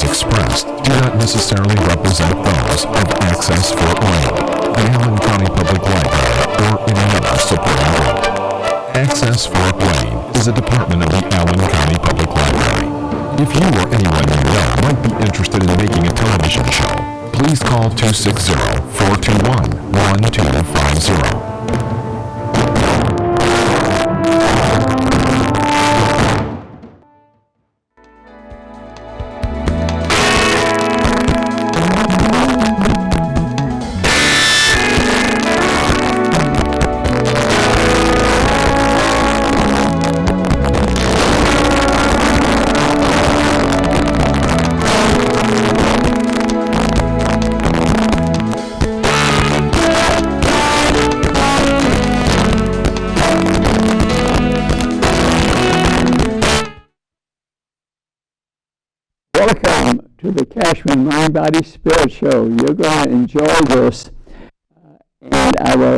opinions expressed do not necessarily represent those of Access Fort Wayne, the Allen County Public Library, or any other supporting group. Access Fort Wayne is a department of the Allen County Public Library. If you or anyone you know might be interested in making a television show, please call 260-421-1250. Welcome to the Kachmann Mind, Body, Spirit Show. You're going to enjoy this, and I will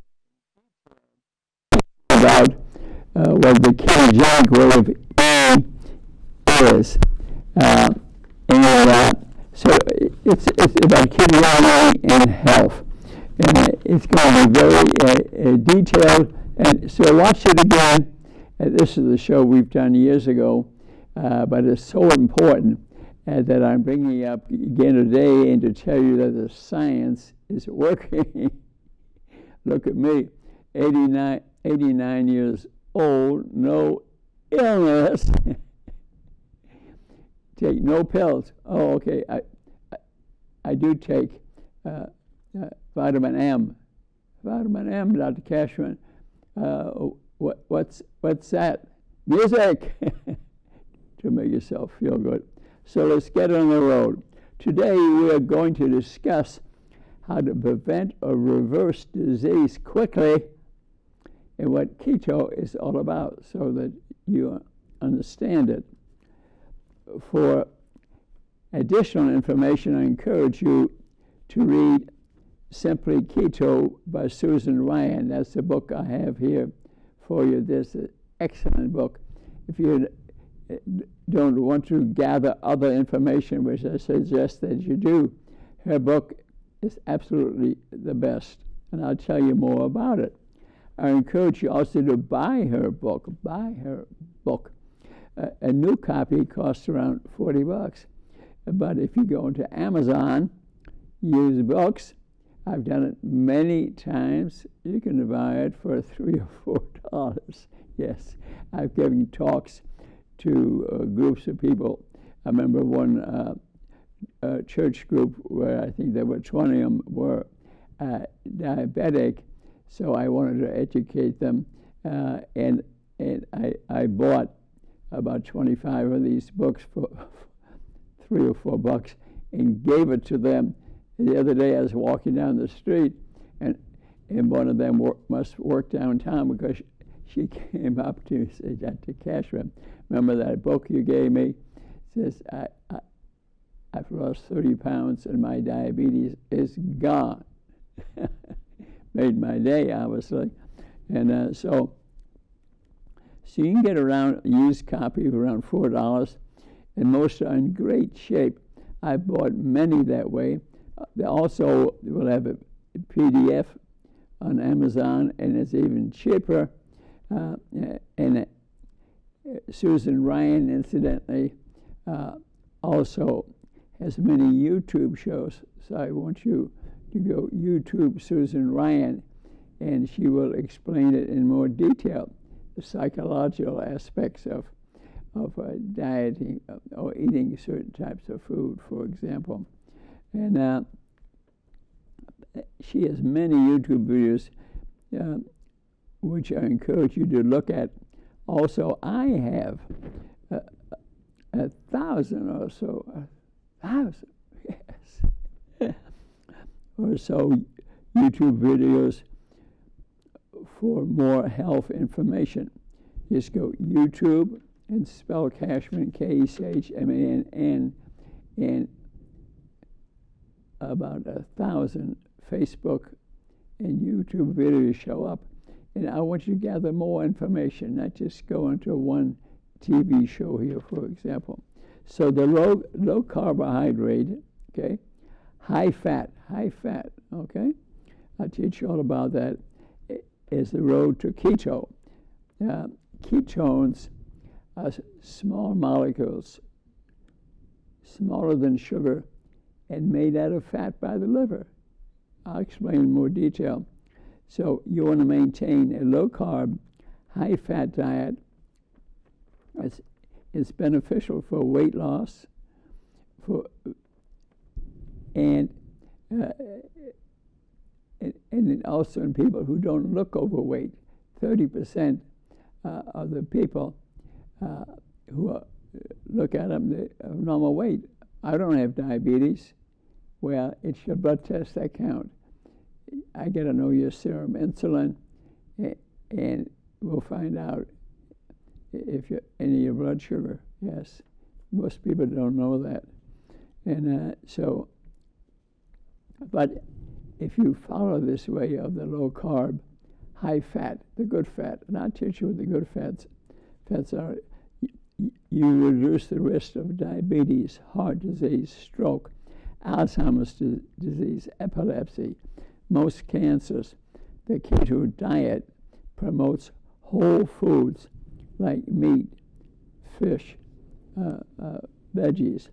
talk about what the ketogenic way of eating is. So it's about ketogenic and health, and it's going to be very detailed. And so watch it again. This is the show we've done years ago, but it's so important. That I'm bringing up again today, and to tell you that the science is working. Look at me, 89 years old, no illness, take no pills. Oh, okay, I do take vitamin M. Vitamin M, Dr. Kachmann. What's that? Music to make yourself feel good. So let's get on the road. Today we are going to discuss how to prevent or reverse disease quickly and what keto is all about so that you understand it. For additional information, I encourage you to read Simply Keto by Susan Ryan. That's the book I have here for you. This is an excellent book. If you don't want to gather other information, which I suggest that you do, her book is absolutely the best, and I'll tell you more about it. I encourage you also to buy her book. A new copy costs around $40, but if you go into Amazon, use books, I've done it many times, you can buy it for $3 or $4. Yes, I've given talks to groups of people. I remember one church group where I think there were 20 of them were diabetic, so I wanted to educate them, and I bought about 25 of these books for $3 or $4 and gave it to them. The other day I was walking down the street, and one of them must work downtown, because she came up to me and said, Dr. Kachmann, remember that book you gave me? Says, I've lost 30 pounds and my diabetes is gone. Made my day, obviously. And so you can get around a used copy of around $4, and most are in great shape. I bought many that way. They also will have a PDF on Amazon, and it's even cheaper. And Susan Ryan, incidentally, also has many YouTube shows. So I want you to go YouTube Susan Ryan, and she will explain it in more detail, the psychological aspects of dieting or eating certain types of food, for example. And she has many YouTube videos which I encourage you to look at. Also, I have 1,000 or so, 1,000, yes, or so YouTube videos for more health information. Just go YouTube and spell Kachmann, Kachmann, and about 1,000 Facebook and YouTube videos show up. And I want you to gather more information, not just go into one TV show here, for example. So the low carbohydrate, okay, high fat, okay, I'll teach you all about that, is the road to keto. Ketones are small molecules, smaller than sugar, and made out of fat by the liver. I'll explain in more detail. So you want to maintain a low-carb, high-fat diet. It's beneficial for weight loss, and also in people who don't look overweight. 30% of the people who look at them, they have normal weight. I don't have diabetes. Well, it's your blood tests that count. I got to know your serum insulin, and we'll find out if you're any of your blood sugar. Yes, most people don't know that, and but if you follow this way of the low carb, high fat, the good fat, and I'll teach you what the good fats are. You reduce the risk of diabetes, heart disease, stroke, Alzheimer's disease, epilepsy, most cancers. The keto diet promotes whole foods like meat, fish, veggies,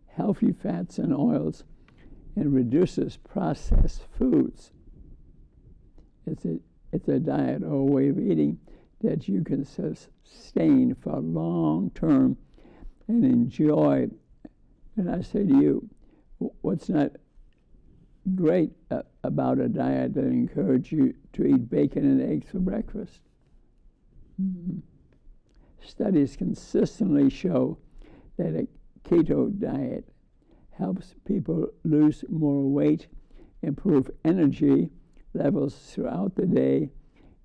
healthy fats and oils, and reduces processed foods. It's a diet or a way of eating that you can sustain for long term and enjoy. And I say to you, what's not great about a diet that encourages you to eat bacon and eggs for breakfast? Mm-hmm. Studies consistently show that a keto diet helps people lose more weight, improve energy levels throughout the day,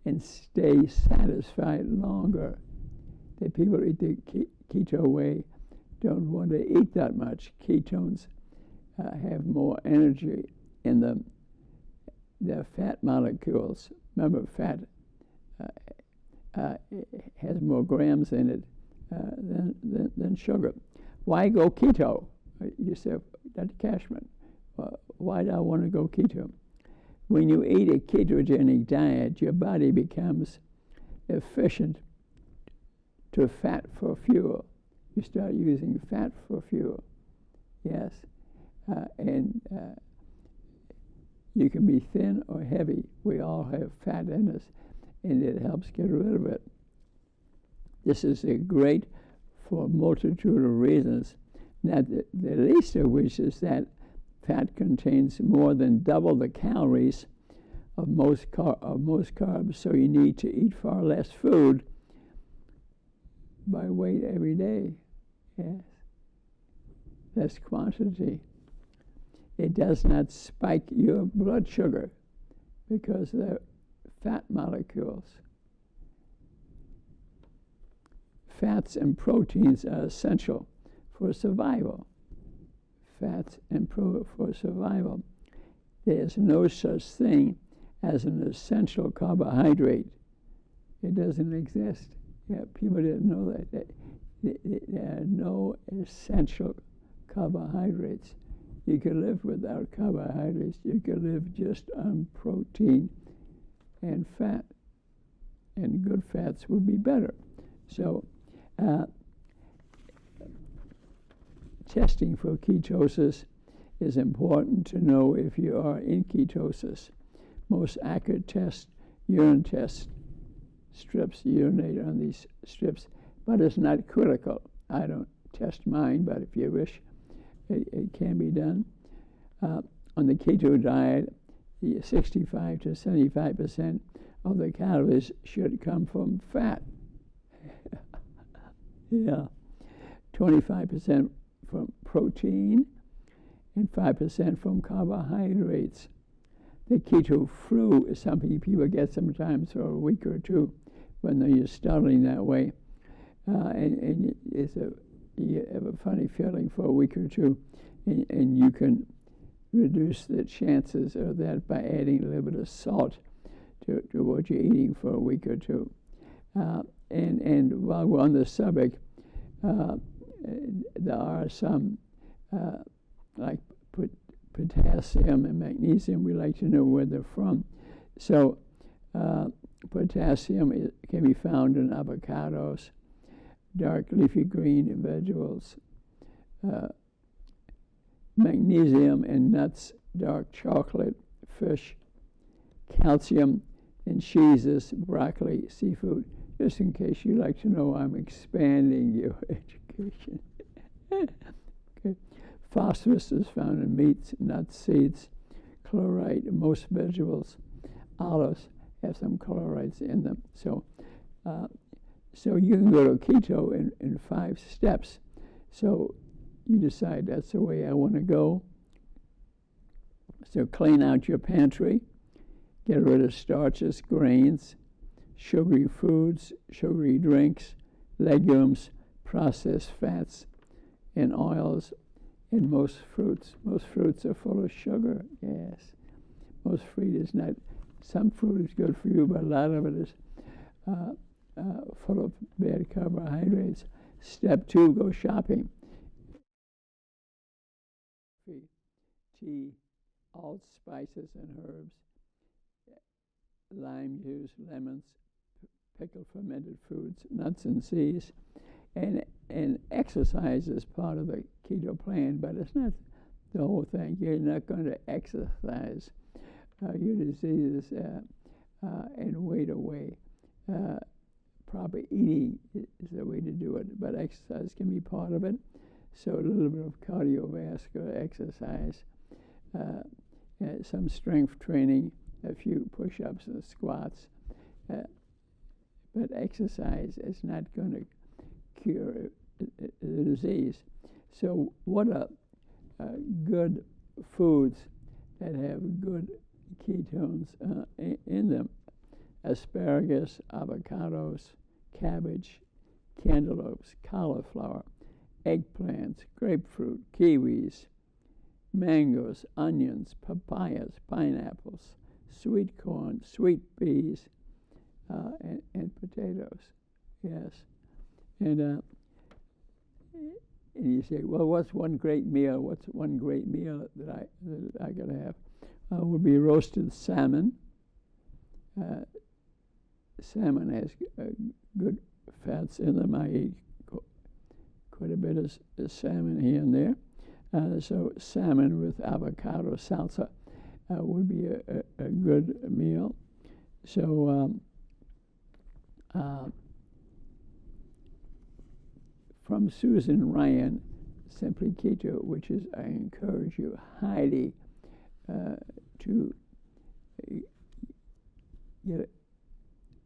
and stay satisfied longer. The people who eat the keto way don't want to eat that much. Ketones have more energy in them. The fat molecules, remember fat has more grams in it than sugar. Why go keto? You say, Dr. Kachmann, why do I want to go keto? When you eat a ketogenic diet, your body becomes efficient to fat for fuel. You start using fat for fuel. Yes. And you can be thin or heavy. We all have fat in us, and it helps get rid of it. This is great for a multitude of reasons, not the least of which is that fat contains more than double the calories of most carbs, so you need to eat far less food by weight every day. Yes. Less quantity. It does not spike your blood sugar because they're fat molecules. Fats and proteins are essential for survival. Fats and for survival. There's no such thing as an essential carbohydrate. It doesn't exist. Yeah, people didn't know that. There are no essential carbohydrates. You can live without carbohydrates. You can live just on protein and fat. And good fats would be better. So, testing for ketosis is important to know if you are in ketosis. Most accurate tests, urine test strips, urinate on these strips, but it's not critical. I don't test mine, but if you wish, it can be done. On the keto diet, 65 to 75% of the calories should come from fat. Yeah, 25% from protein and 5% from carbohydrates. The keto flu is something people get sometimes for a week or two when you're starting that way. And you have a funny feeling for a week or two, and you can reduce the chances of that by adding a little bit of salt to what you're eating for a week or two. And while we're on the subject, there are some like potassium and magnesium. We like to know where they're from. So potassium can be found in avocados, dark leafy green vegetables, magnesium in nuts, dark chocolate, fish, calcium in cheeses, broccoli, seafood. Just in case you like to know, I'm expanding your education. Okay. Phosphorus is found in meats, nuts, seeds, chloride in most vegetables. Olives have some chlorides in them. So you can go to keto in 5 steps. So you decide that's the way I want to go. So clean out your pantry, get rid of starches, grains, sugary foods, sugary drinks, legumes, processed fats, and oils, and most fruits. Most fruits are full of sugar, yes. Most fruit is not. Some fruit is good for you, but a lot of it is full of bad carbohydrates. Step 2, go shopping. Tea, allspices and herbs, lime juice, lemons, pickled fermented foods, nuts and seeds, and exercise is part of the keto plan, but it's not the whole thing. You're not going to exercise your diseases and weight away. Proper eating is the way to do it, but exercise can be part of it. So a little bit of cardiovascular exercise, some strength training, a few push-ups and squats. But exercise is not going to cure the disease. So what are good foods that have good ketones in them? Asparagus, avocados, cabbage, cantaloupes, cauliflower, eggplants, grapefruit, kiwis, mangoes, onions, papayas, pineapples, sweet corn, sweet peas, and potatoes. Yes. And you say, well, what's one great meal? What's one great meal that I gotta have? Would be roasted salmon. Salmon has good fats in them. I eat quite a bit of salmon here and there. So salmon with avocado salsa would be a good meal. So from Susan Ryan, Simply Keto, which is, I encourage you highly to get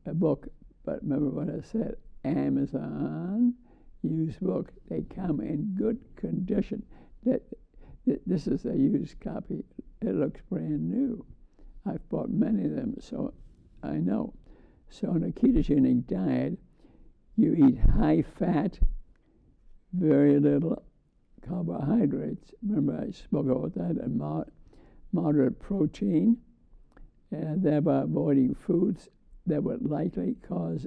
a book. But remember what I said, Amazon, used book. They come in good condition. This is a used copy. It looks brand new. I've bought many of them, so I know. So on a ketogenic diet, you eat high fat, very little carbohydrates. Remember I spoke about that, and moderate protein, and thereby avoiding foods that would likely cause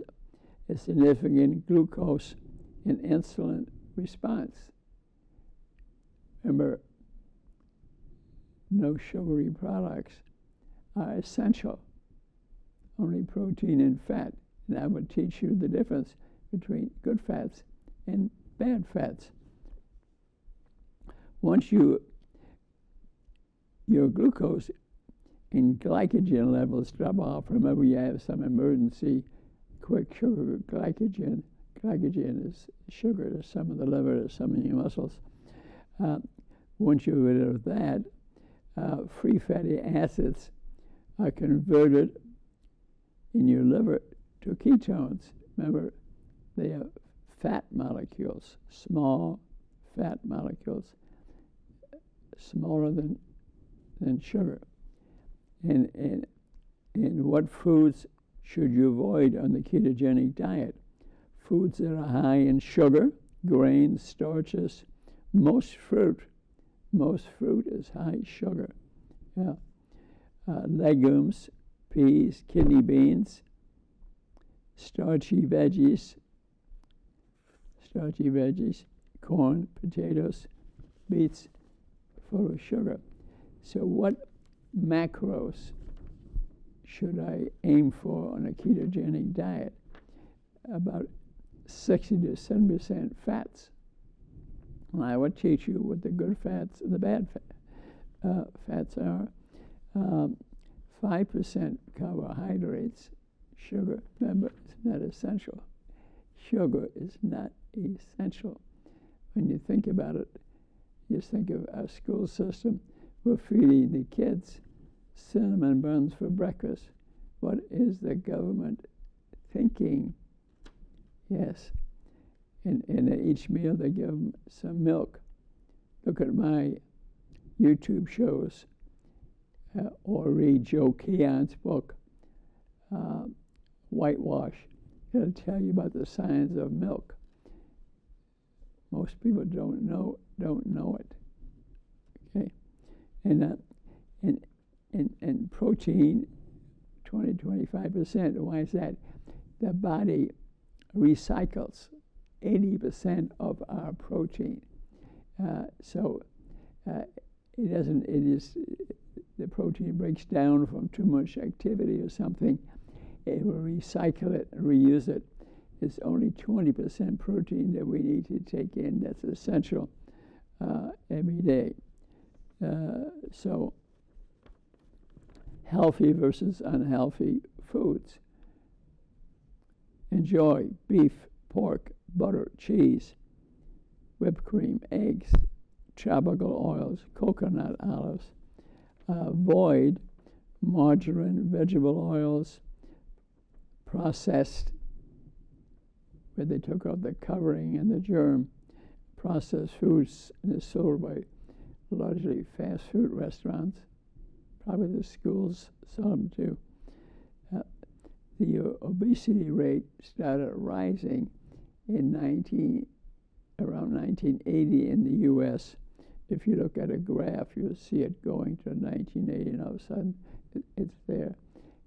a significant glucose and insulin response. Remember, no sugary products are essential, only protein and fat. And I would teach you the difference between good fats and bad fats. Once your glucose and glycogen levels drop off, remember you have some emergency quick sugar glycogen. Glycogen is sugar to some of the liver, to some of your muscles. Once you're rid of that, free fatty acids are converted in your liver to ketones. Remember, they are fat molecules, small fat molecules, smaller than sugar. And what foods should you avoid on the ketogenic diet? Foods that are high in sugar, grains, starches, most fruit. Most fruit is high sugar. Yeah. Legumes, peas, kidney beans, starchy veggies, corn, potatoes, beets, full of sugar. So what macros should I aim for on a ketogenic diet? About 60 to 70% fats. And I would teach you what the good fats and the bad fats are. 5% carbohydrates, sugar. Remember, it's not essential. Sugar is not essential. When you think about it, just think of our school system. We're feeding the kids cinnamon buns for breakfast. What is the government thinking? Yes. And at each meal they give them some milk. Look at my YouTube shows or read Joe Keon's book, Whitewash. It'll tell you about the science of milk. Most people don't know it. Okay, and protein, 20-25%. Why is that? The body recycles 80% of our protein. So it doesn't. It is the protein breaks down from too much activity or something. It will recycle it, reuse it. It's only 20% protein that we need to take in. That's essential every day. So healthy versus unhealthy foods. Enjoy beef, pork, butter, cheese, whipped cream, eggs, tropical oils, coconut olives. Avoid margarine, vegetable oils, processed, where they took out the covering and the germ, processed foods, and is sold by largely fast food restaurants. Probably the schools sell them too. The obesity rate started rising in around 1980 in the U.S. If you look at a graph, you'll see it going to 1980, and all of a sudden it's there.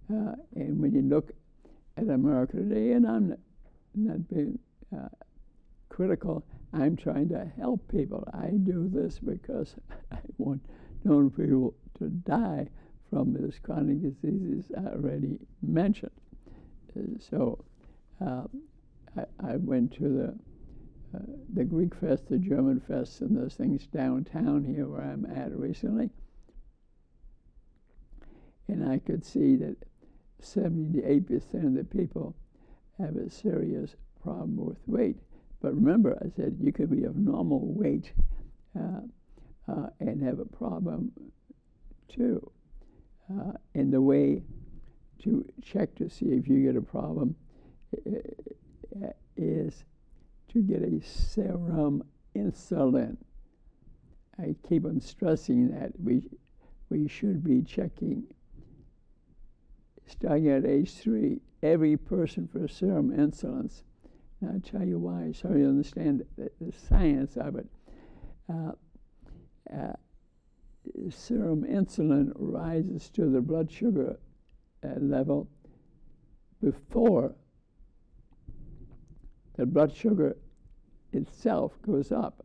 And when you look at America today, and I'm not being critical, I'm trying to help people. I do this because I want known people to die from those chronic diseases I already mentioned. So I went to the Greek Fest, the German Fest, and those things downtown here where I'm at recently. And I could see that 70 to 80% of the people have a serious problem with weight. But remember, I said you can be of normal weight and have a problem too. And the way to check to see if you get a problem is to get a serum insulin. I keep on stressing that we should be checking, starting at age 3, every person for serum insulins. And I'll tell you why, so you understand the science of it. Serum insulin rises to the blood sugar level before the blood sugar itself goes up.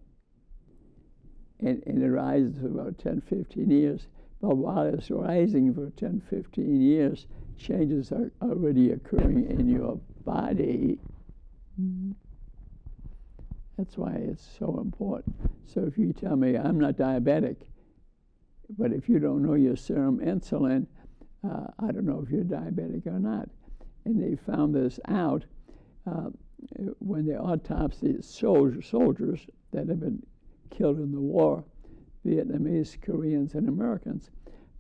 And it rises for about 10-15 years. But while it's rising for 10-15 years, changes are already occurring in your body. That's why it's so important. So if you tell me I'm not diabetic, but if you don't know your serum insulin, I don't know if you're diabetic or not. And they found this out when they autopsied soldiers that have been killed in the war, Vietnamese, Koreans, and Americans.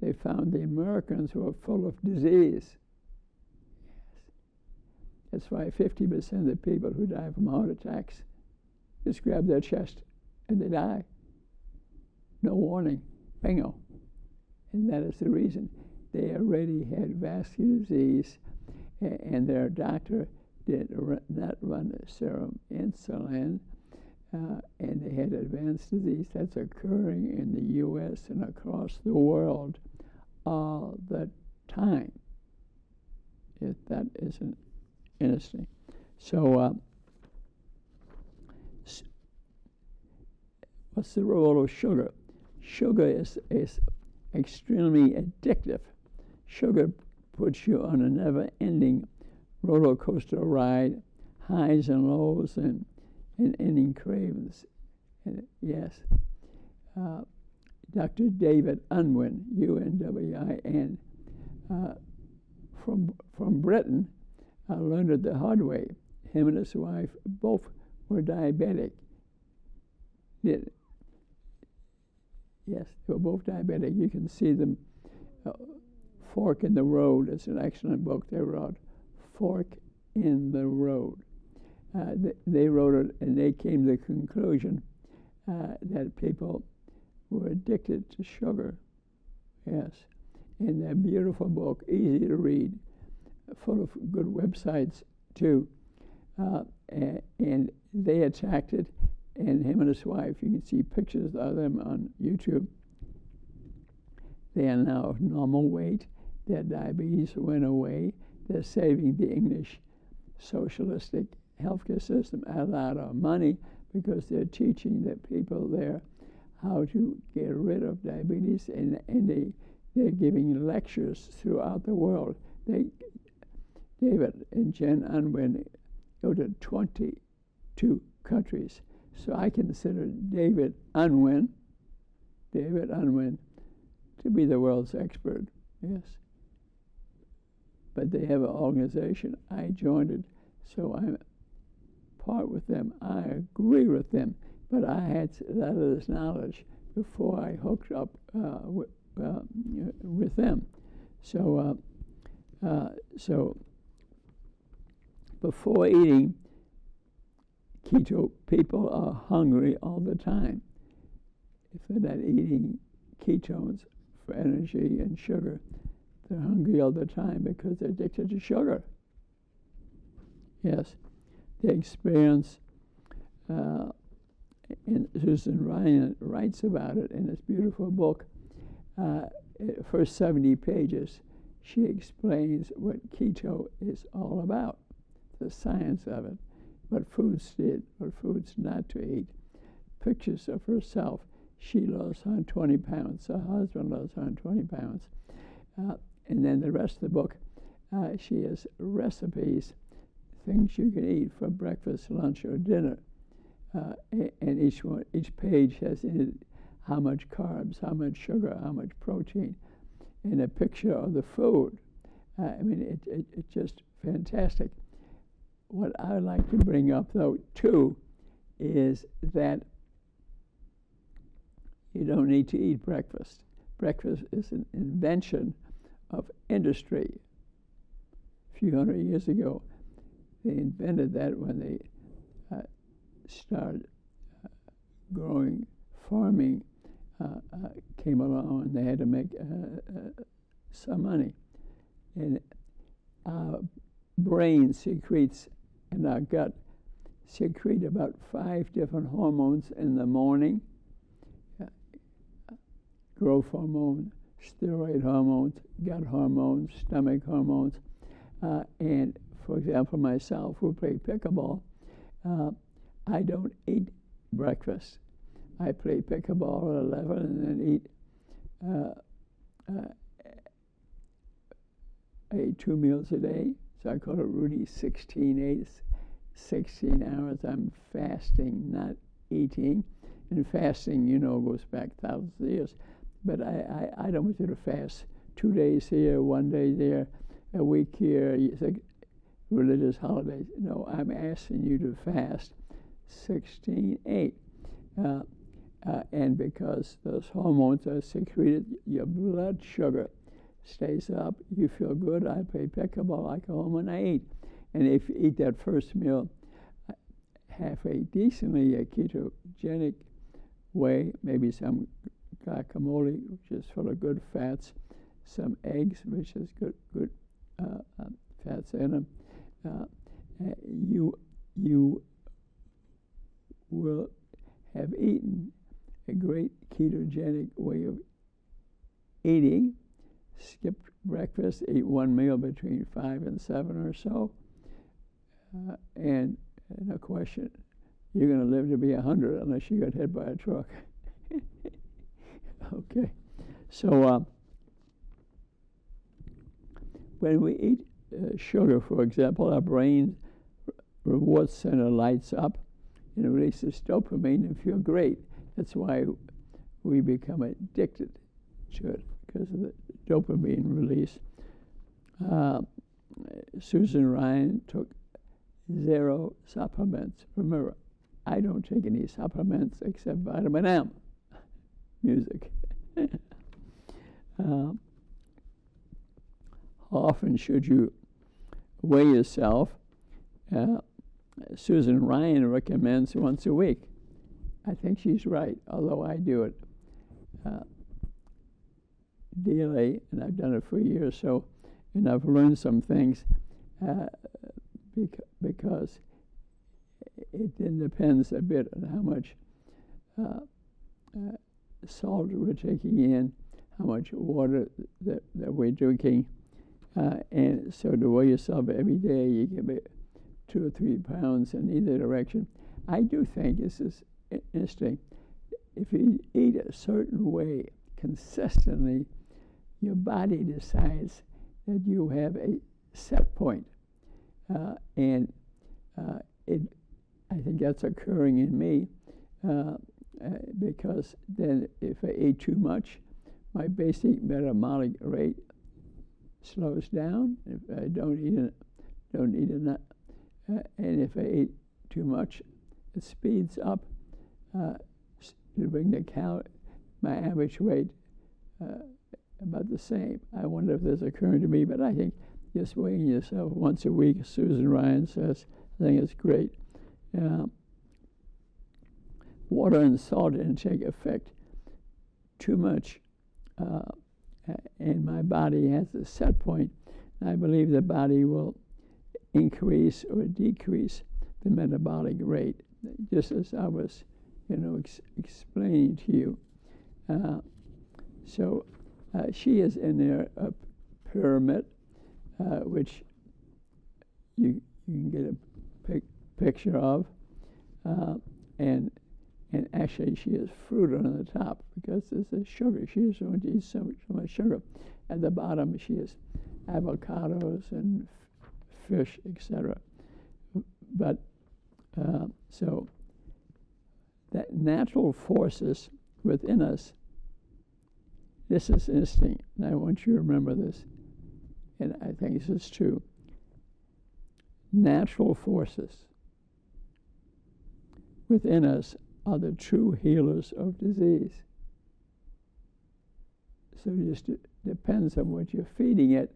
They found the Americans were full of disease. That's why 50% of the people who die from heart attacks just grab their chest and they die. No warning. Bingo. And that is the reason. They already had vascular disease, and their doctor did not run a serum insulin, and they had advanced disease that's occurring in the U.S. and across the world all the time. If that isn't interesting. So What's the role of sugar? Sugar is extremely addictive. Sugar puts you on a never-ending roller coaster ride, highs and lows, and ending cravings. And yes, Dr. David Unwin, Unwin, from Britain, learned it the hard way. Him and his wife both were diabetic. Yes, they were both diabetic. You can see them. Fork in the Road is an excellent book they wrote. Fork in the Road. They wrote it, and they came to the conclusion that people were addicted to sugar. Yes. In that beautiful book, easy to read, full of good websites too. And they attacked it, and him and his wife, you can see pictures of them on YouTube. They are now of normal weight. Their diabetes went away. They're saving the English socialistic healthcare system a lot of money because they're teaching the people there how to get rid of diabetes, and they're giving lectures throughout the world. David and Jen Unwin go to 22 countries. So I consider David Unwin to be the world's expert, yes. But they have an organization. I joined it, so I'm part with them. I agree with them, but I had a lot of this knowledge before I hooked up with them. So before eating, keto people are hungry all the time. If they're not eating ketones for energy and sugar, they're hungry all the time because they're addicted to sugar. Yes, they experience, and Susan Ryan writes about it in this beautiful book. First 70 pages, she explains what keto is all about, the science of it, what foods to eat, what foods not to eat, pictures of herself. She lost 120 pounds. Her husband lost 120 pounds. And then the rest of the book, she has recipes, things you can eat for breakfast, lunch, or dinner. And each page has in it how much carbs, how much sugar, how much protein, and a picture of the food. I mean, it's just fantastic. What I like to bring up, though, too, is that you don't need to eat breakfast. Breakfast is an invention of industry. A few hundred years ago, they invented that when they started farming came along, and they had to make some money. And our brain secretes, and our gut secrete about 5 different hormones in the morning. Growth hormone, steroid hormones, gut hormones, stomach hormones. And for example, myself, who play pickleball, I don't eat breakfast. I play pickleball at 11 and then I eat 2 meals a day. So I call it Rudy 16-8. 16 hours I'm fasting, not eating. And fasting, goes back thousands of years. But I don't want you to fast 2 days here, 1 day there, a week here. It's like religious holidays. No, I'm asking you to fast 16-8. And because those hormones are secreted, your blood sugar stays up. You feel good. I play pickleball. I go home and I eat. And if you eat that first meal halfway decently, a ketogenic way, maybe some guacamole, which is full of good fats, some eggs, which is good fats in them, you will have eaten a great ketogenic way of eating. Skipped breakfast, ate 1 meal between 5 and 7 or so, and no question, you're going to live to be 100 unless you got hit by a truck. Okay. So when we eat sugar, for example, our brain reward center lights up and releases dopamine and feel great. That's why we become addicted to it, because of the dopamine release. Susan Ryan took 0 supplements. Remember, I don't take any supplements except vitamin M. Music. How often should you weigh yourself? Susan Ryan recommends once a week. I think she's right, although I do it daily, and I've done it for years. So, and I've learned some things because it then depends a bit on how much salt we're taking in, how much water that we're drinking, and so to weigh yourself every day, you can be 2 or 3 pounds in either direction. I do think this is interesting. If you eat a certain way consistently, your body decides that you have a set point, and I think that's occurring in me because then if I eat too much, my basic metabolic rate slows down. If I don't eat enough, and if I eat too much, it speeds up to bring my average weight about the same. I wonder if this is occurring to me, but I think just weighing yourself once a week, Susan Ryan says, I think it's great. Water and salt intake affect too much, and my body has a set point. I believe the body will increase or decrease the metabolic rate, just as I was, explaining to you. So she is in there a pyramid, which you can get a picture of, and actually she has fruit on the top because this is sugar. She is going to eat so much sugar. At the bottom she has avocados and fish, etc. But so that natural forces within us, this is interesting, and I want you to remember this, and I think this is true. Natural forces within us are the true healers of disease. So it just depends on what you're feeding it,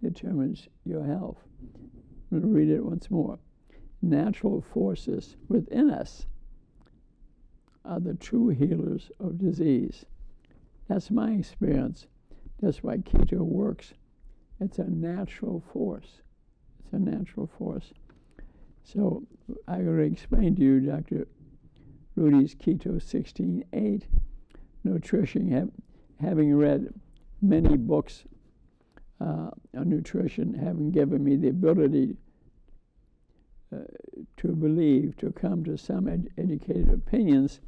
determines your health. I'm going to read it once more. Natural forces within us are the true healers of disease. That's my experience. That's why keto works. It's a natural force. It's a natural force. So I already explained to you Dr. Rudy's Keto 16.8 nutrition. Having read many books on nutrition, having given me the ability to come to some educated opinions,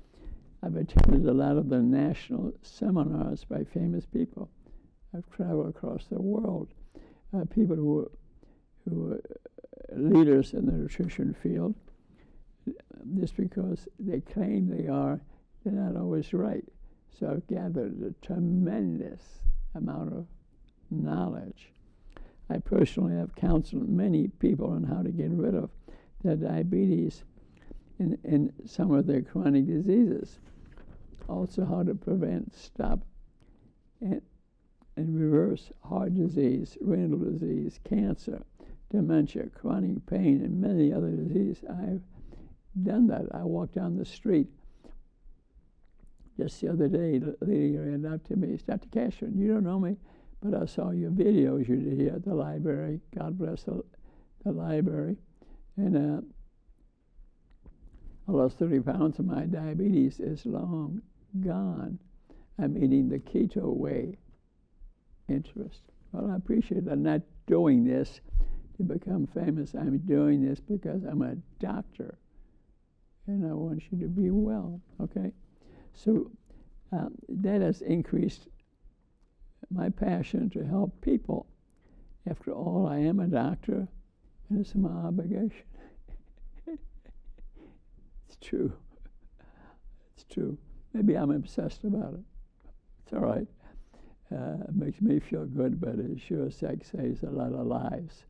I've attended a lot of the national seminars by famous people. I've traveled across the world, people who are leaders in the nutrition field. Just because they claim they are, they're not always right. So I've gathered a tremendous amount of knowledge. I personally have counseled many people on how to get rid of their diabetes and some of their chronic diseases. Also how to prevent, stop, and reverse heart disease, renal disease, cancer, dementia, chronic pain, and many other diseases. I've done that. I walked down the street just the other day. The lady ran up to me, Dr. Kachmann, you don't know me, but I saw your videos you did here at the library. God bless the library. And I lost 30 pounds, and my diabetes is long gone. I'm eating the keto way. Interest. Well, I appreciate it. I'm not doing this to become famous. I'm doing this because I'm a doctor. and I want you to be well, okay? So that has increased my passion to help people. After all, I am a doctor, and it's my obligation. It's true. It's true. Maybe I'm obsessed about it. It's all right. It makes me feel good, but it sure saves a lot of lives.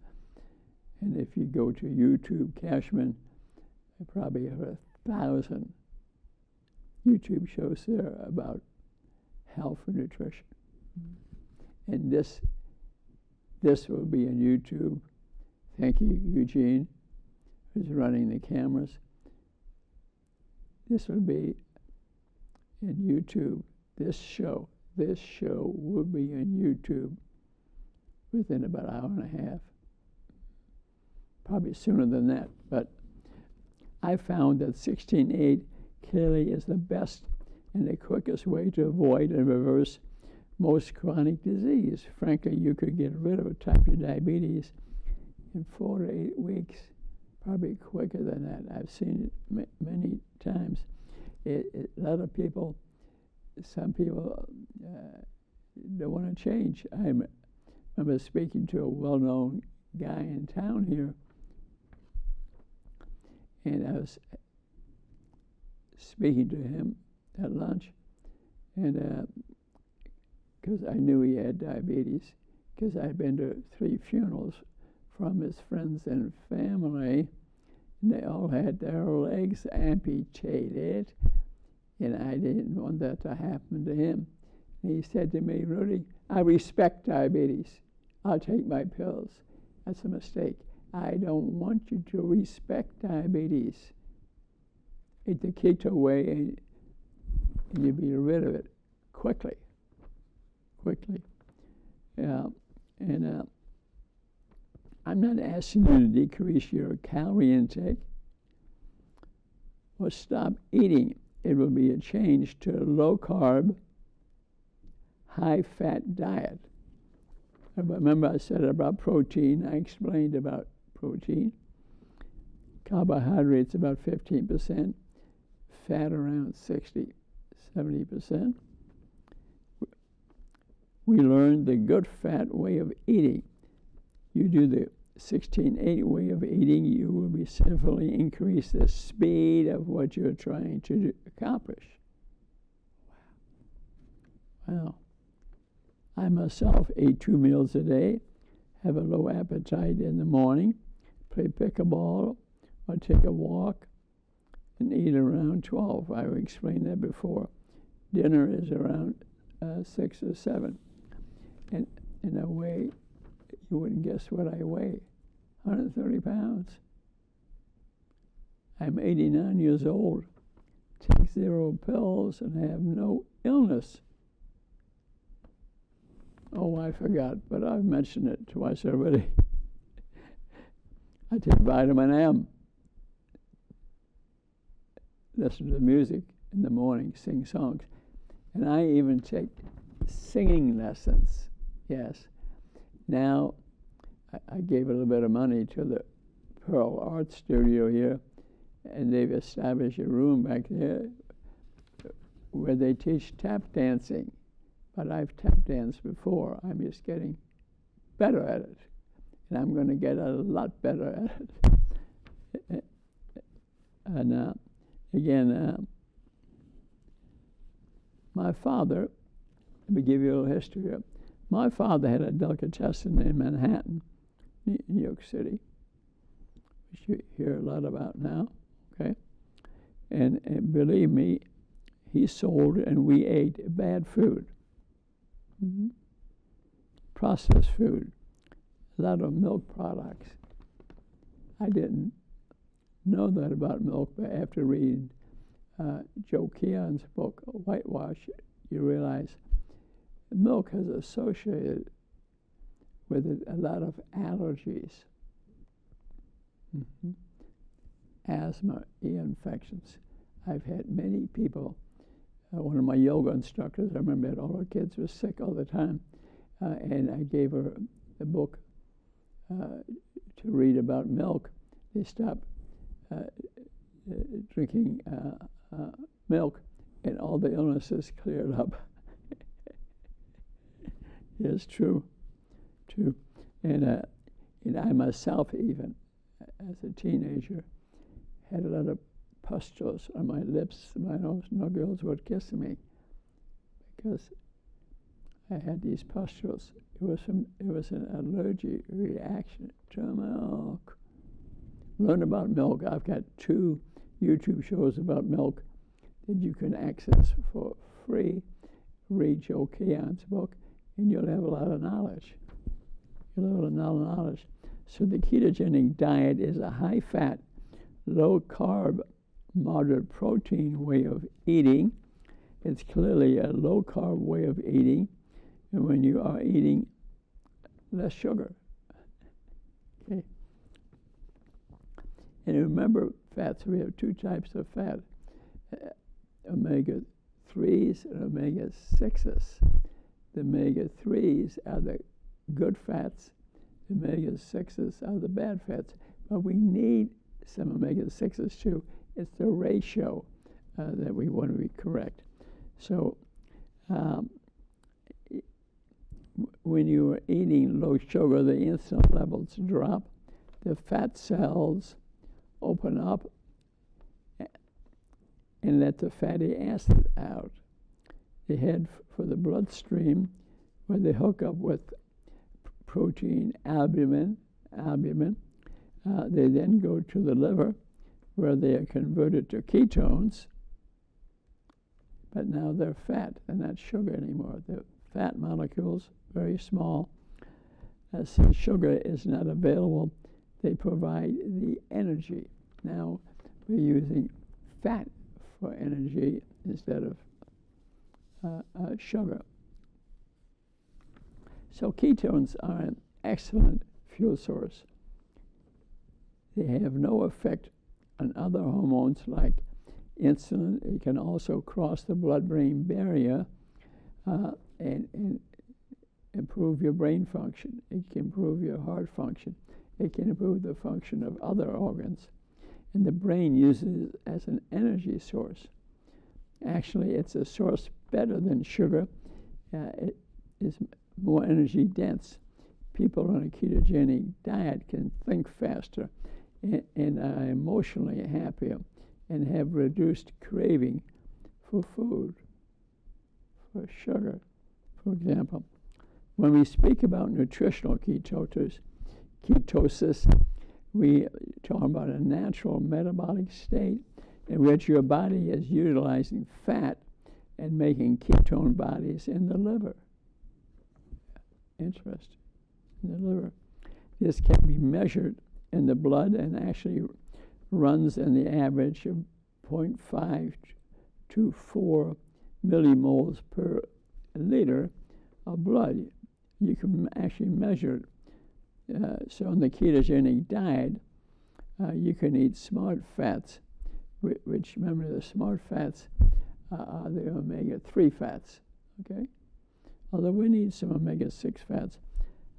And if you go to YouTube, Kachmann, I probably have 1,000 YouTube shows there about health and nutrition. And this will be on YouTube. Thank you, Eugene, who's running the cameras. This will be in YouTube. This show will be on YouTube within about an hour and a half. Probably sooner than that. But I found that 16-8 clearly is the best and the quickest way to avoid and reverse most chronic disease. Frankly, you could get rid of type 2 diabetes in 4 to 8 weeks, probably quicker than that. I've seen it many times. A lot of people, some people don't want to change. I remember speaking to a well-known guy in town here, and I was speaking to him at lunch, and because I knew he had diabetes, because I'd been to 3 funerals from his friends and family, and they all had their legs amputated, and I didn't want that to happen to him. And he said to me, Rudy, I respect diabetes. I'll take my pills. That's a mistake. I don't want you to respect diabetes. Eat the Keto way, and you'll be rid of it quickly. And I'm not asking you to decrease your calorie intake or stop eating. It will be a change to a low-carb, high-fat diet. Remember I said about protein. I explained about protein. Carbohydrates about 15%, fat around 60, 70%. We learned the good fat way of eating. You do the 16-8 way of eating, you will be significantly increase the speed of what you're trying to accomplish. Wow. I myself eat 2 meals a day, have a low appetite in the morning, play pickleball or take a walk, and eat around 12. I explained that before. Dinner is around 6 or 7. And in a way, you wouldn't guess what I weigh, 130 pounds. I'm 89 years old, take 0 pills, and have no illness. Oh, I forgot, but I've mentioned it twice already. I take vitamin M. Listen to music in the morning, sing songs. And I even take singing lessons. Yes. Now, I gave a little bit of money to the Pearl Art Studio here, and they've established a room back there where they teach tap dancing. But I've tap danced before. I'm just getting better at it. And I'm going to get a lot better at it. And again, my father, let me give you a little history here. My father had a delicatessen in Manhattan, New York City, which you hear a lot about now, okay? And believe me, he sold and we ate bad food. Mm-hmm. Processed food, a lot of milk products. I didn't know that about milk, but after reading Joe Keon's book, Whitewash, you realize milk has associated with it a lot of allergies, asthma, ear infections. I've had many people. One of my yoga instructors, I remember that all her kids were sick all the time, and I gave her the book to read about milk. They stopped drinking milk, and all the illnesses cleared up. Yes, true. And I myself, even as a teenager, had a lot of pustules on my lips, my nose. No girls would kiss me because I had these pustules. It was an allergic reaction to milk. Learn about milk. I've got 2 YouTube shows about milk that you can access for free. Read Joe Keon's book, and you'll have a lot of knowledge. You'll have a lot of knowledge. So the ketogenic diet is a high-fat, low-carb, moderate protein way of eating. It's clearly a low-carb way of eating, and when you are eating less sugar. Okay. And remember, fats, we have 2 types of fat, omega-3s and omega-6s. The omega-3s are the good fats, the omega-6s are the bad fats, but we need some omega-6s too. It's the ratio that we want to be correct. So when you are eating low sugar, the insulin levels drop, the fat cells open up and let the fatty acid out. They head for the bloodstream where they hook up with protein albumin. They then go to the liver where they are converted to ketones, but now they're fat. They're not sugar anymore. They're fat molecules, very small. Since sugar is not available, they provide the energy. Now we're using fat for energy instead of sugar. So ketones are an excellent fuel source. They have no effect on other hormones like insulin. It can also cross the blood-brain barrier and improve your brain function. It can improve your heart function. It can improve the function of other organs. And the brain uses it as an energy source. Actually, it's a source better than sugar. It is more energy dense. People on a ketogenic diet can think faster and are emotionally happier and have reduced craving for food, for sugar, for example. When we speak about nutritional ketosis, we talk about a natural metabolic state in which your body is utilizing fat and making ketone bodies in the liver. Interesting. In the liver. This can be measured in the blood and actually runs in the average of 0.5 to 4 millimoles per liter of blood. You can actually measure it. So on the ketogenic diet, you can eat smart fats, which, remember, the smart fats are the omega-3 fats, okay? Although we need some omega-6 fats,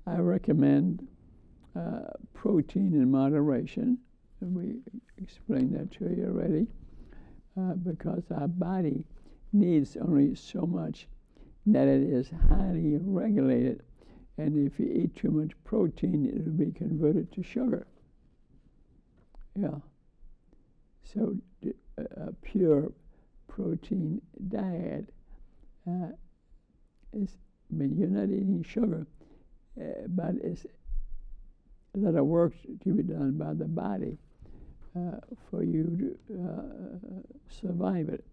I recommend protein in moderation. And we explained that to you already, because our body needs only so much that it is highly regulated. And if you eat too much protein, it will be converted to sugar. Yeah. So a pure protein diet is, I mean, you're not eating sugar, but it's a lot of work to be done by the body for you to survive it.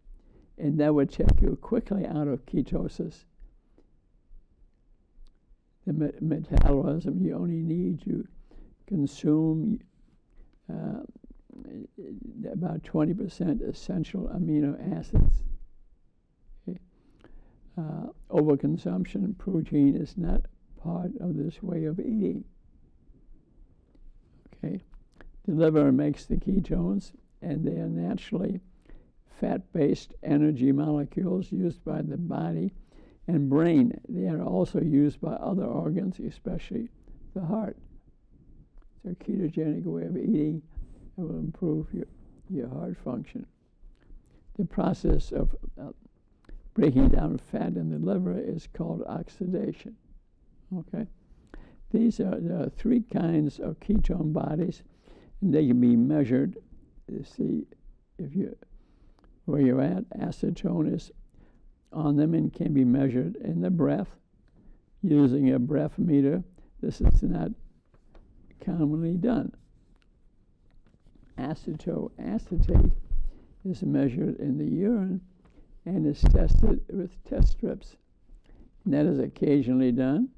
And that would take you quickly out of ketosis. The metabolism, you only need to consume about 20% essential amino acids. Okay. Overconsumption, protein is not part of this way of eating. Okay. The liver makes the ketones, and they are naturally fat-based energy molecules used by the body and brain. They are also used by other organs, especially the heart. It's a ketogenic way of eating. It will improve your heart function. The process of breaking down fat in the liver is called oxidation. Okay? These are the three kinds of ketone bodies, and they can be measured to see if where you're at. Acetone is on them and can be measured in the breath using a breath meter. This is not commonly done. Acetate is measured in the urine and is tested with test strips. And that is occasionally done.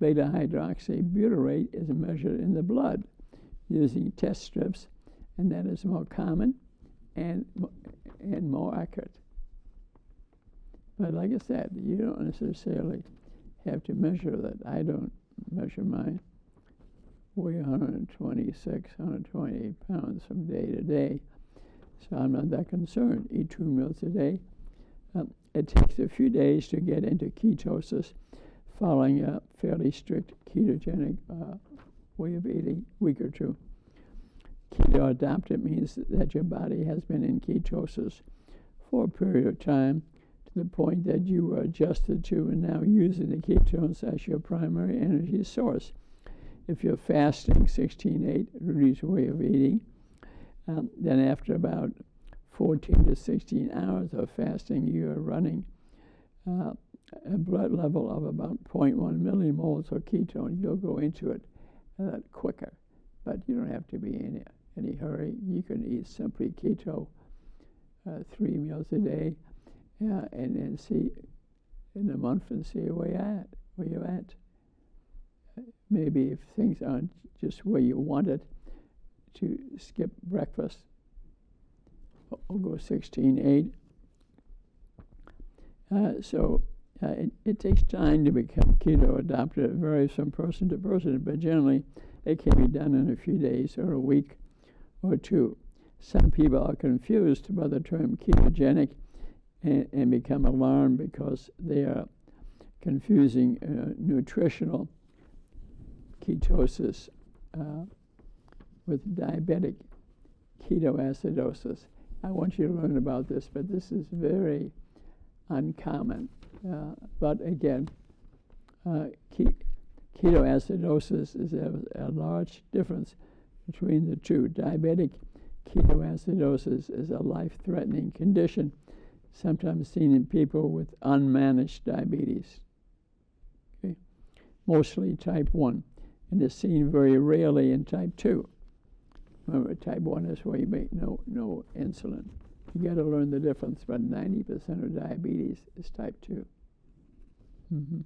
Beta-hydroxybutyrate is measured in the blood using test strips, and that is more common and more accurate. But like I said, you don't necessarily have to measure that. I don't measure mine. Weigh 126, 128 pounds from day to day, so I'm not that concerned. Eat 2 meals a day. It takes a few days to get into ketosis, following a fairly strict ketogenic way of eating, week or two. Keto adapted means that your body has been in ketosis for a period of time to the point that you were adjusted to and now using the ketones as your primary energy source. If you're fasting, 16-8, Rudy's way of eating, then after about 14 to 16 hours of fasting, you're running a blood level of about 0.1 millimoles of ketone. You'll go into it quicker, but you don't have to be in any hurry. You can eat simply keto 3 meals a day, and then see in a month and see where you're at. Maybe if things aren't just where you want it, to skip breakfast. We'll go 16-8. It takes time to become keto adapted. It varies from person to person, but generally it can be done in a few days or a week or two. Some people are confused by the term ketogenic and become alarmed because they are confusing nutritional ketosis with diabetic ketoacidosis. I want you to learn about this, but this is very uncommon. But again, ketoacidosis is a large difference between the two. Diabetic ketoacidosis is a life-threatening condition, sometimes seen in people with unmanaged diabetes, okay? Mostly type 1, and is seen very rarely in type 2. Remember, type 1 is where you make no insulin. You got to learn the difference, but 90% of diabetes is type 2. And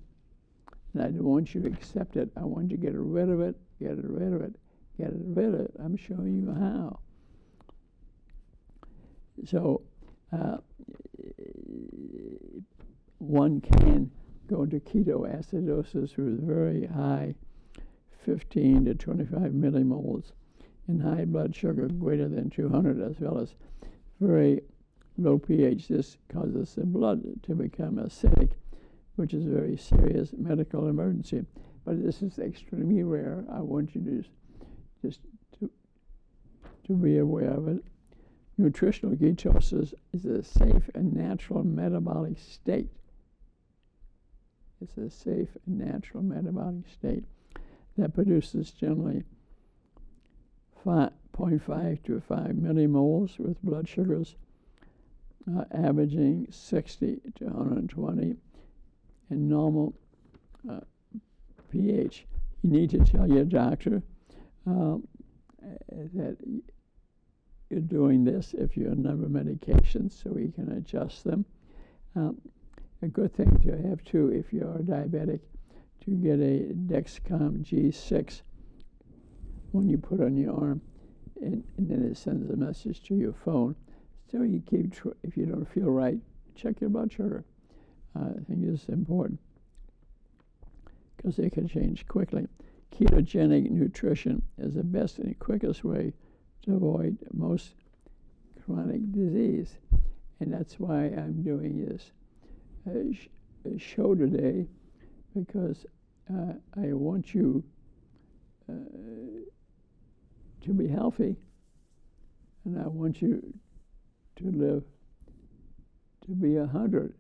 I don't want you to accept it. I want you to get rid of it, get rid of it, get rid of it. I'm showing you how. So one can go to ketoacidosis with very high 15 to 25 millimoles and high blood sugar greater than 200, as well as very low pH. This causes the blood to become acidic, which is a very serious medical emergency. But this is extremely rare. I want you to be aware of it. Nutritional ketosis is a safe and natural metabolic state. It's a safe and natural metabolic state that produces generally 0.5 to 5 millimoles with blood sugars averaging 60 to 120 and normal pH. You need to tell your doctor that you're doing this if you're on other medications, so we can adjust them. A good thing to have too, if you're a diabetic, to get a Dexcom G6 when you put on your arm, and then it sends a message to your phone. So you keep, if you don't feel right, check your blood sugar. I think it's important because it can change quickly. Ketogenic nutrition is the best and quickest way to avoid most chronic disease, and that's why I'm doing this show today, because I want you to be healthy. and I want you to live to be 100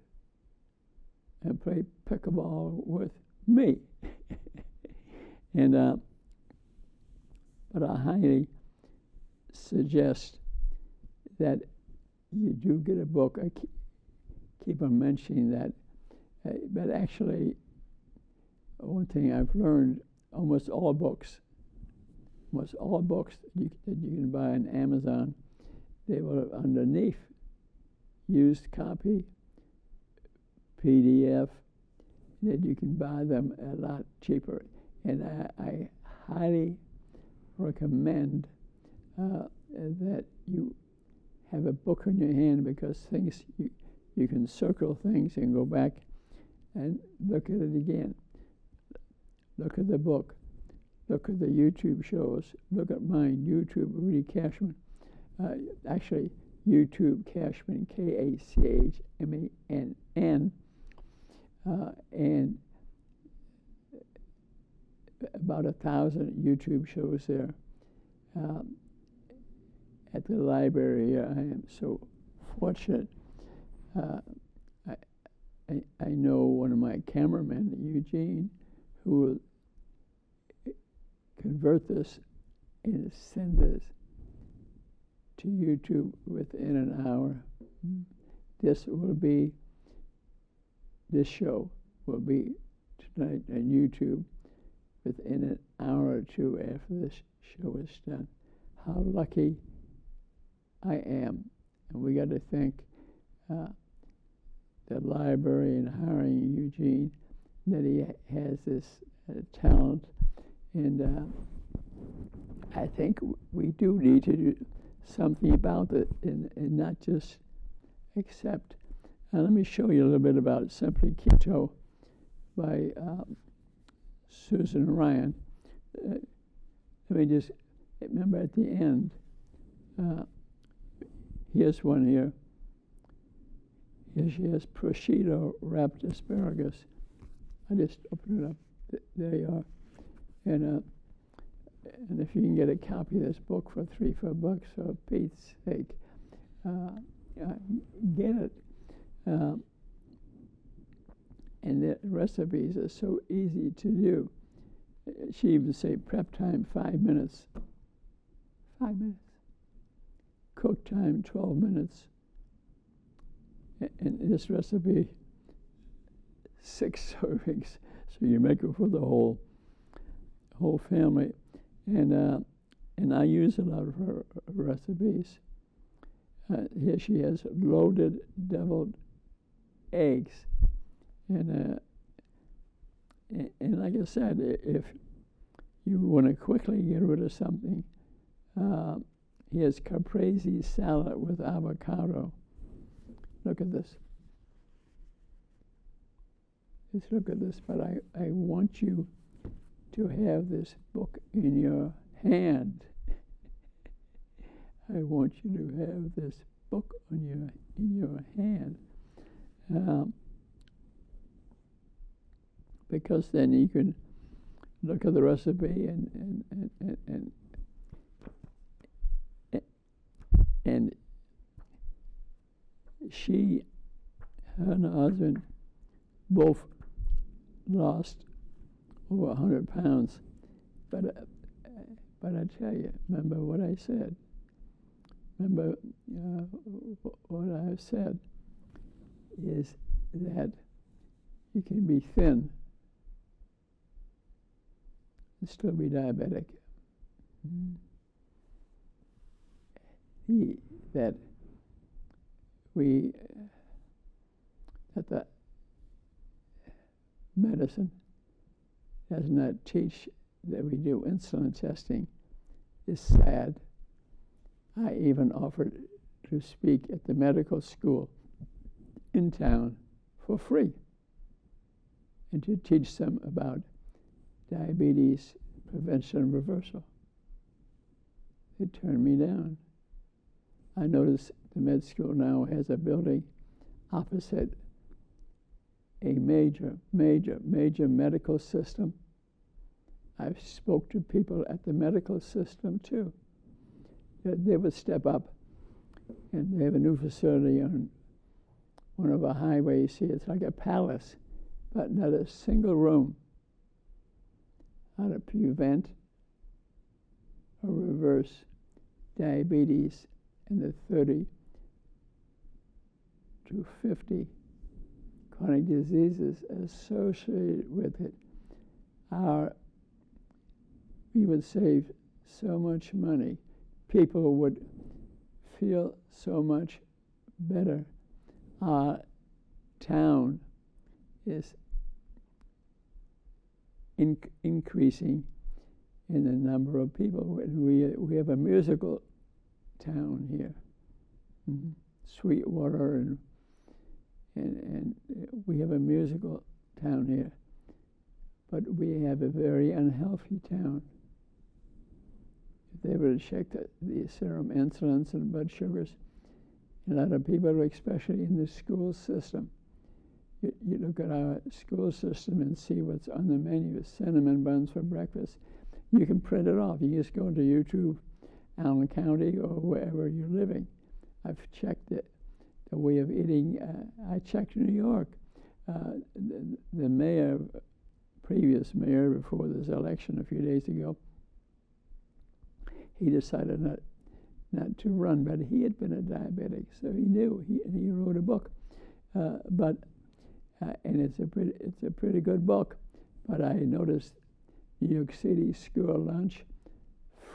and play pickleball with me. And but I highly suggest that you do get a book. I keep on mentioning that, but actually, one thing I've learned: almost all books that you can buy on Amazon, they will have underneath used copy, PDF, that you can buy them a lot cheaper. And I highly recommend that you have a book in your hand, because things you can circle things and go back and look at it again. Look at the book. Look at the YouTube shows. Look at mine, YouTube, Rudy Kachmann. Actually, YouTube Kachmann, Kachmann, and about 1,000 YouTube shows there. At the library, I am so fortunate. I know one of my cameramen, Eugene, who will convert this and send this to YouTube within an hour. This show will be tonight on YouTube within an hour or two after this show is done. How lucky I am. And we got to thank the library and hiring Eugene, that he has this talent. And I think we do need to do something about it, and not just accept. Let me show you a little bit about Simply Keto by Susan Ryan. Let me just remember at the end, here's one here. Here she has prosciutto wrapped asparagus. I just open it up. There you are. And if you can get a copy of this book for $3-4, for Pete's sake, get it. And the recipes are so easy to do. She even say prep time 5 minutes. 5 minutes. Cook time 12 minutes. And this recipe, 6 servings, so you make it for the whole family. And I use a lot of her recipes. Here she has loaded deviled eggs, and like I said, if you want to quickly get rid of something, here's caprese salad with avocado. Look at this. Just look at this. But I want you to have this book in your hand. I want you to have this book in your hand, because then you can look at the recipe and she, her and her husband, both lost over 100 pounds. But I tell you, remember what I said. Remember what I've said is that you can be thin and still be diabetic. That the medicine does not teach that we do insulin testing is sad. I even offered to speak at the medical school in town for free, and to teach them about diabetes prevention and reversal. They turned me down. I noticed the med school now has a building opposite a major medical system. I've spoke to people at the medical system too. they would step up. And they have a new facility on one of our highways here. It's like a palace, but not a single room how to prevent or reverse diabetes and the 30 to 50 chronic diseases associated with it. We would save so much money. People would feel so much better. Our town is increasing in the number of people. We have a musical town here, Sweetwater, and we have a musical town here. But we have a very unhealthy town. If they were to check the serum insulins and blood sugars, a lot of people, especially in the school system, you look at our school system and see what's on the menu. Cinnamon buns for breakfast. You can print it off. You just go to YouTube, Allen County, or wherever you're living. I've checked the way of eating. I checked New York. The mayor, previous mayor before this election a few days ago, he decided not to run, but he had been a diabetic, so he knew. He wrote a book, and it's a pretty good book. But I noticed New York City school lunch,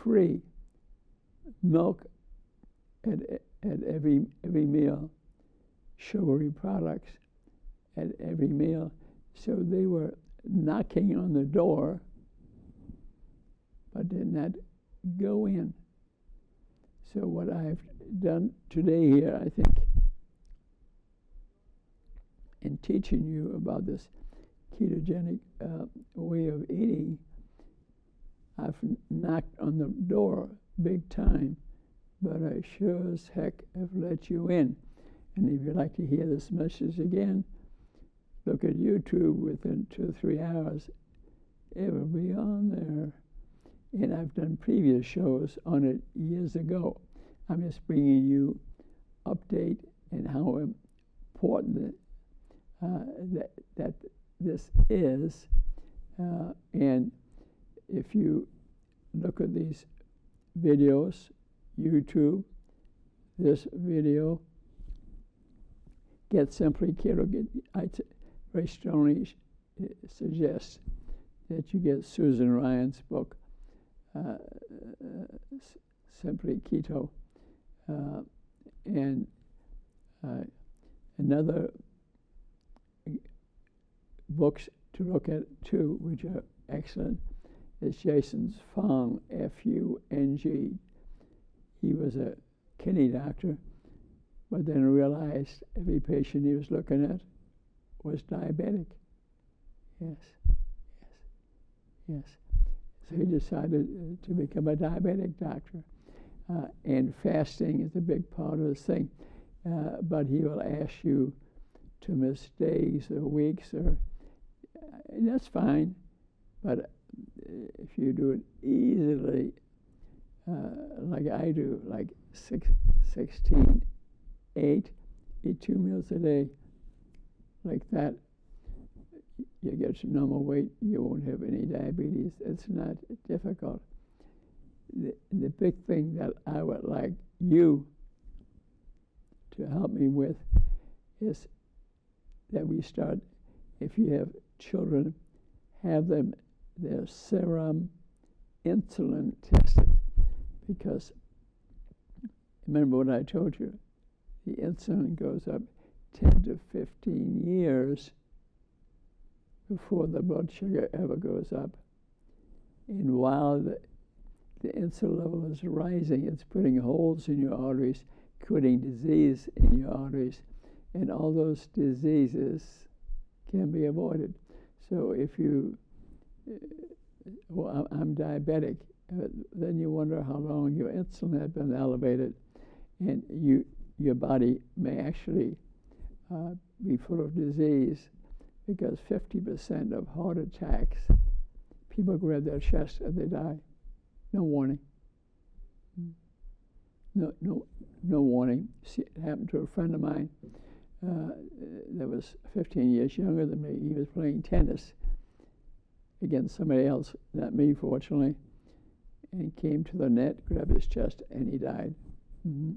free milk at every meal, sugary products at every meal. So they were knocking on the door, but did not go in. So what I've done today here, I think, in teaching you about this ketogenic way of eating, I've knocked on the door big time, but I sure as heck have let you in. And if you'd like to hear this message again, look at YouTube. Within 2 or 3 hours, it will be on there. And I've done previous shows on it years ago. I'm just bringing you update and how important that this is. And if you look at these videos, YouTube, this video, Get Simply Keto. I very strongly suggest that you get Susan Ryan's book, Simply Keto, and another books to look at too, which are excellent, is Jason's Fung, F-U-N-G. He was a kidney doctor, but then realized every patient he was looking at was diabetic. Yes. So he decided to become a diabetic doctor. And fasting is a big part of this thing. But he will ask you to miss days or weeks, and that's fine. But if you do it easily, like I do, like 16, 8, eat 2 meals a day, like that, you get to normal weight, you won't have any diabetes. It's not difficult. The big thing that I would like you to help me with is that we start, if you have children, have them their serum insulin tested, because remember what I told you, the insulin goes up 10 to 15 years before the blood sugar ever goes up. And while the insulin level is rising, it's putting holes in your arteries, creating disease in your arteries, and all those diseases can be avoided. So if you, I'm diabetic, then you wonder how long your insulin had been elevated, and your body may actually be full of disease, because 50% of heart attacks, people grab their chest and they die. No warning. no warning. See, it happened to a friend of mine that was 15 years younger than me. He was playing tennis against somebody else, not me, fortunately, and came to the net, grabbed his chest, and he died. Mm-hmm.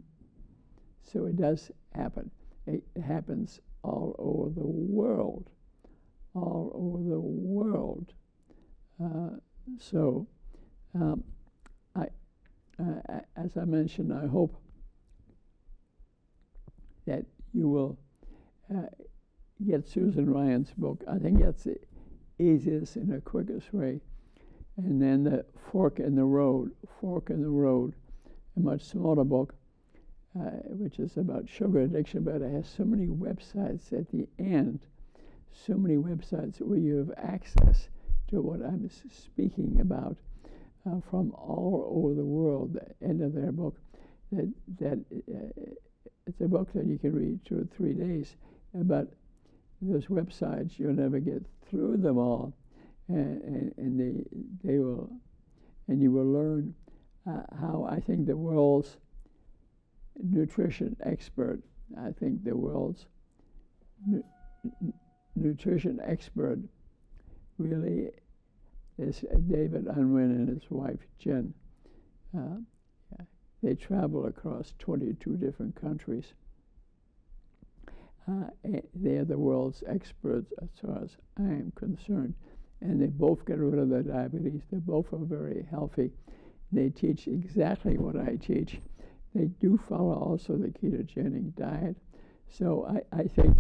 So it does happen. It happens all over the world. All over the world. As I mentioned, I hope that you will get Susan Ryan's book. I think that's the easiest and the quickest way. And then the Fork in the Road, a much smaller book, which is about sugar addiction, but it has so many websites at the end, so many websites where you have access to what I'm speaking about from all over the world. The end of their book, it's a book that you can read 2 or 3 days, but those websites, you'll never get through them all, and they will, and you will learn how I think the world's nutrition expert, nutrition expert really is David Unwin and his wife Jen. They travel across 22 different countries. They are the world's experts as far as I am concerned. And they both get rid of their diabetes. They both are very healthy. They teach exactly what I teach. They do follow also the ketogenic diet. So I think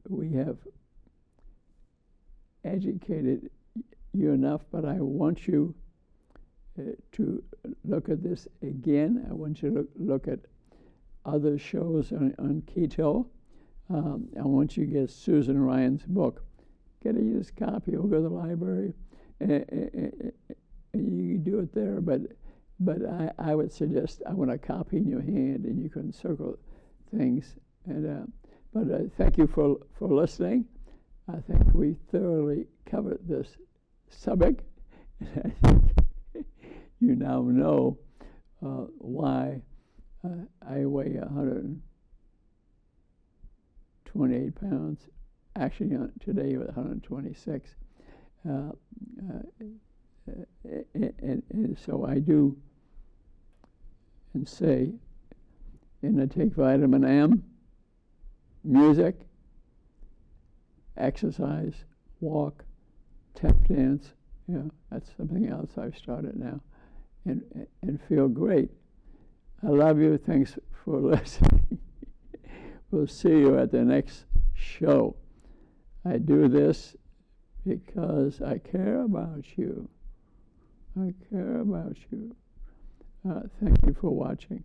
we have educated you enough, but I want you to look at this again. I want you to look at other shows on keto. I want you to get Susan Ryan's book. Get a used copy or go to the library, and you can do it there. But I would suggest I want a copy in your hand, and you can circle things. And but thank you for listening. I think we thoroughly covered this subject. I think you now know why I weigh 128 pounds. Actually, today it was 126. And so I do and say, and I take vitamin M, music, exercise, walk, tap dance. That's something else I've started now, and feel great. I love you. Thanks for listening. We'll see you at the next show. I do this because I care about you. I care about you. Thank you for watching.